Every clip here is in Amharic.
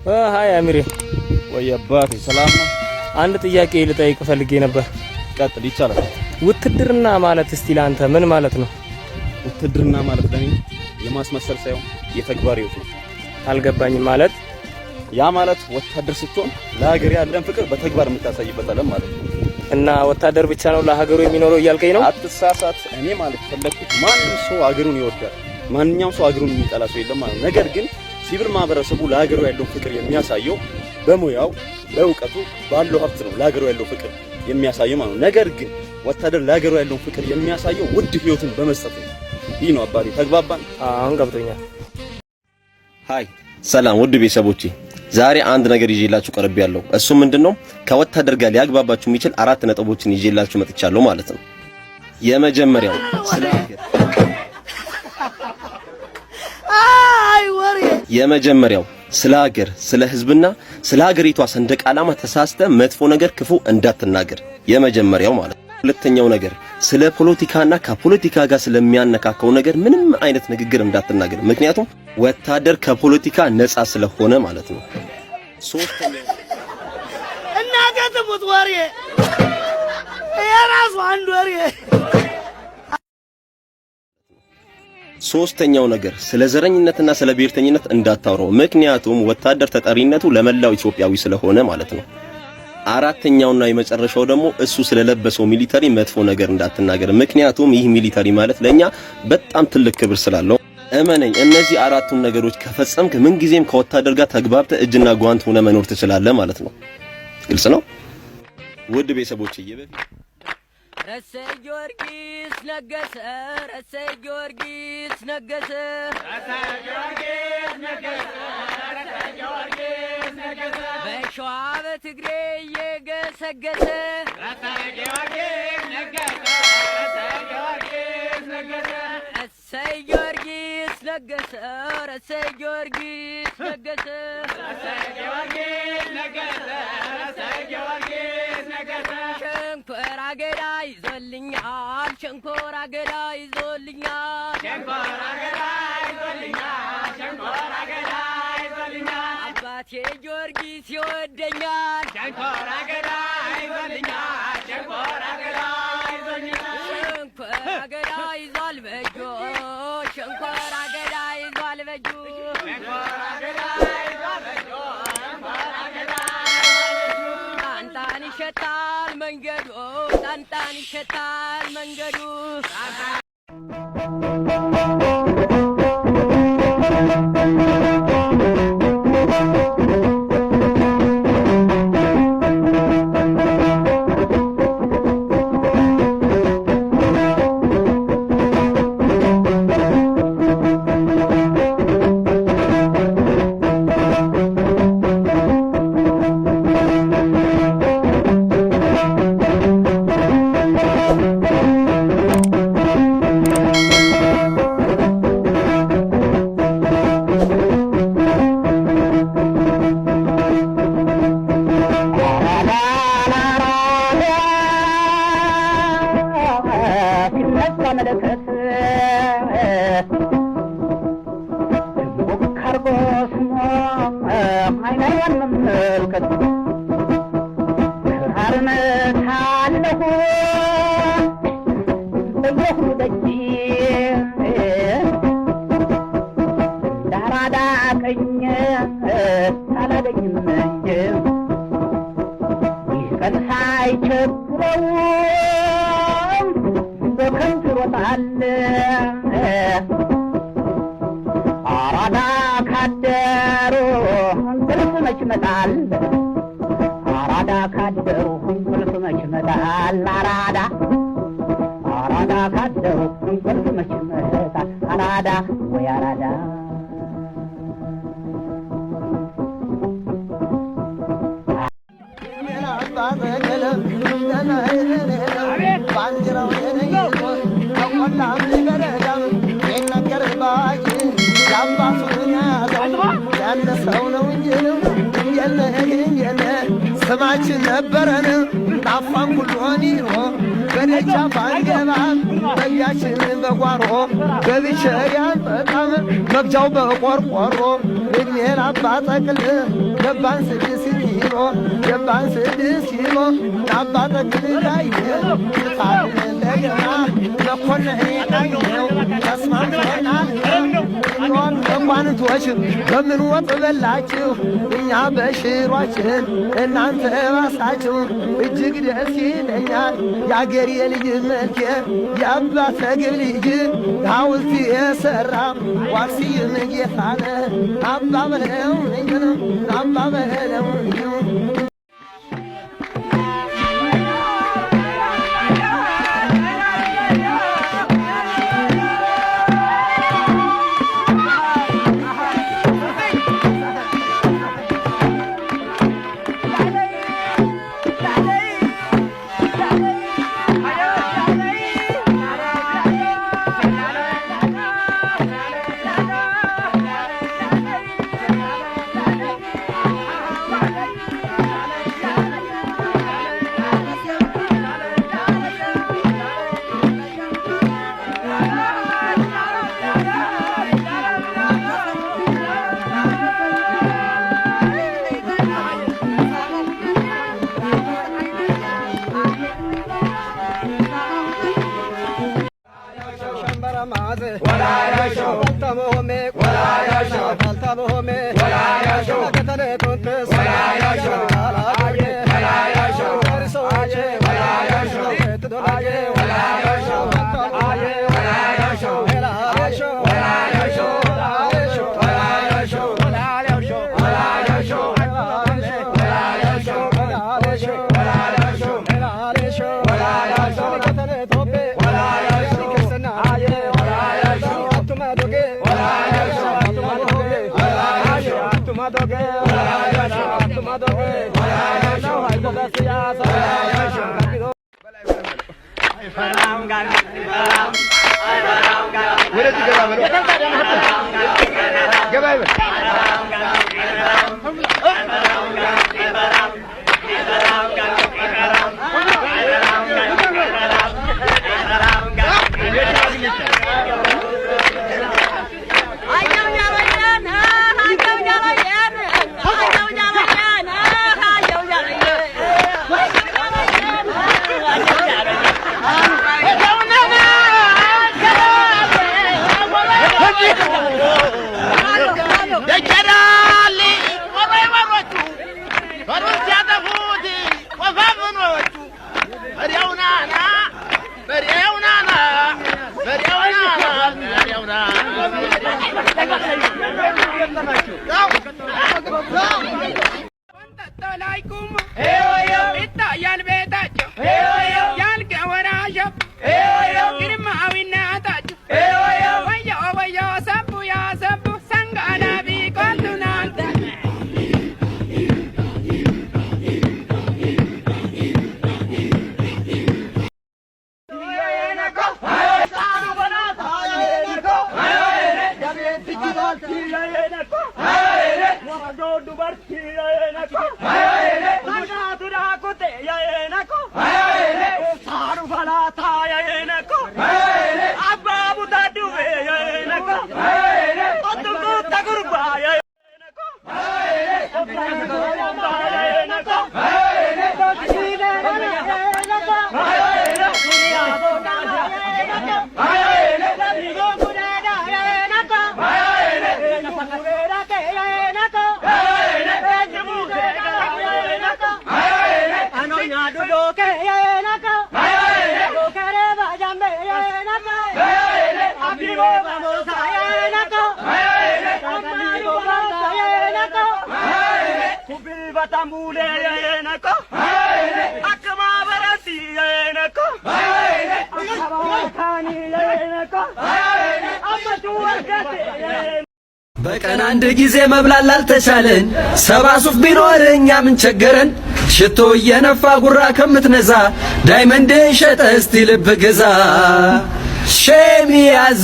ሃይ አሚሬ። ወይ አባቴ ሰላም ነው? አንድ ጥያቄ ልጠይቅ ፈልጌ ነበር። ቀጥል ይቻላል። ውትድርና ማለት እስቲ ላንተ ምን ማለት ነው? ውትድርና ማለት ለኔ የማስመሰል ሳይሆን የተግባር ህይወት ነው። አልገባኝም። ማለት ያ ማለት ወታደር ስትሆን ለሀገር ያለን ፍቅር በተግባር የምታሳይበት ዓለም ማለት ነው። እና ወታደር ብቻ ነው ለሀገሩ የሚኖረው እያልከኝ ነው? አትሳሳት። እኔ ማለት ፈለኩት ማንኛውም ሰው ሀገሩን ይወዳል። ማንኛውም ሰው ሀገሩን የሚጠላ ሰው የለም ማለት ነው። ነገር ግን ሲቪል ማህበረሰቡ ለሀገሩ ያለው ፍቅር የሚያሳየው በሙያው በእውቀቱ ባለው ሀብት ነው ለሀገሩ ያለው ፍቅር የሚያሳየው ማለት ነው። ነገር ግን ወታደር ለሀገሩ ያለው ፍቅር የሚያሳየው ውድ ህይወትን በመስጠት ነው። ይህ ነው አባቴ። ተግባባን? አሁን ገብቶኛል። ሃይ ሰላም ውድ ቤተሰቦቼ፣ ዛሬ አንድ ነገር ይዤላችሁ ቀርቤያለሁ። እሱ ምንድነው? ከወታደር ጋር ሊያግባባችሁ የሚችል 4 ነጥቦችን ይዤላችሁ መጥቻለሁ ማለት ነው። የመጀመሪያው ስለ ሀገር ስለ ህዝብና ስለ ሀገሪቷ ሰንደቅ ዓላማ ተሳስተ መጥፎ ነገር ክፉ እንዳትናገር፣ የመጀመሪያው ማለት ነው። ሁለተኛው ነገር ስለ ፖለቲካና ከፖለቲካ ጋር ስለሚያነካከው ነገር ምንም አይነት ንግግር እንዳትናገር፣ ምክንያቱም ወታደር ከፖለቲካ ነፃ ስለሆነ ማለት ነው። ሶስተኛው እናገተሙት ወሬ የራሱ አንድ ወሬ። ሶስተኛው ነገር ስለ ዘረኝነትና ስለ ብሔርተኝነት እንዳታወራው፣ ምክንያቱም ወታደር ተጠሪነቱ ለመላው ኢትዮጵያዊ ስለሆነ ማለት ነው። አራተኛውና የመጨረሻው ደግሞ እሱ ስለለበሰው ሚሊተሪ መጥፎ ነገር እንዳትናገር፣ ምክንያቱም ይህ ሚሊተሪ ማለት ለኛ በጣም ትልቅ ክብር ስላለው። እመነኝ፣ እነዚህ 4ቱን ነገሮች ከፈጸምክ ምን ጊዜም ከወታደር ጋር ተግባብተህ እጅና ጓንት ሆነ መኖር ትችላለህ ማለት ነው። ግልጽ ነው ውድ ቤተሰቦቼ። ረሰ ጊዮርጊስ ነገሰ፣ ረሰ ጊዮርጊስ ነገሰ፣ ረሰ ጊዮርጊስ ነገሰ፣ ረሰ ጊዮርጊስ ነገሰ፣ በሸዋ በትግሬ እየገሰገሰ፣ ረሰ ጊዮርጊስ ነገሰ፣ ረሰ ጊዮርጊስ ነገሰ፣ ረሰ ጊዮርጊስ ነገሰ፣ ረሰ ጊዮርጊስ ነገሰ፣ ረሰ ጊዮርጊስ ነገሰ፣ ረሰ ጊዮርጊስ ነገሰ። ሸንኮራ አገዳ ይዞልኛል፣ ሸንኮራ አገዳ ይዞልኛል፣ ሸንኮራ አገዳ ይዞልኛል፣ ሸንኮራ አገዳ ይዞልኛል። አባቴ ጊዮርጊስ ይወደኛል፣ ሸንኮራ አገዳ ይዞልኛል፣ ሸንኮራ አገዳ ይዞልኛል። ሸንኮራ አገዳ ይዟል በእጁ፣ ሸንኮራ አገዳ ይዟል በእጁ፣ ሸንኮራ አገዳ ይዟል በእጁ፣ ሸንኮራ አገዳ ይዟል በእጁ። ጣንጣን ይሸታል መንገዱ፣ ጣንጣን ይሸታል መንገዱ። ስማችን ነበረን ጣፋን ኩሎኒ በደጃፍ አንገባም መግቢያችን በጓሮ በብቸሪያን በጣም መግጃው በቆርቆሮ እድሜ ላባ ጠቅል ገባን 6 ኪሎ ገባን 6 ኪሎ ላባ ጠቅል ላይ ታል እንደገና መኮንን ዳኘው ተስማምተናል እንኳንቶች በምን ወጥ በላችሁ እኛ በሽሯችን እናንተ ባሳችሁ እጅግ ደስ ይለኛል የአገሬ ልጅ መልኬ የአባተ ግብ ልጅ ሐውልት የሠራ ዋክስይም ጌታነ አባ በለው አባ በለው በቀን አንድ ጊዜ መብላት ላልተቻለን ሰባ ሱፍ ቢኖር እኛ ምን ቸገረን? ሽቶ እየነፋ ጉራ ከምትነዛ ዳይመንድ ሸጠ እስቲ ልብ ግዛ። ሼም ያዝ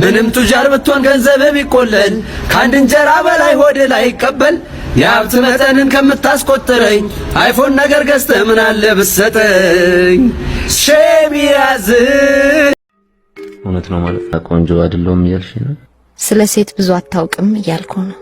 ምንም ቱጃር ብትሆን ገንዘብ ቢቆለል ከአንድ እንጀራ በላይ ሆድ ላይ ይቀበል። የሀብት መጠንን ከምታስቆጥረኝ አይፎን ነገር ገዝተህ ምን አለ ብትሰጠኝ። ሼም ያዝ እውነት ነው ማለት ቆንጆ አይደለም እያልሽ ነው? ስለ ሴት ብዙ አታውቅም እያልኩ ነው።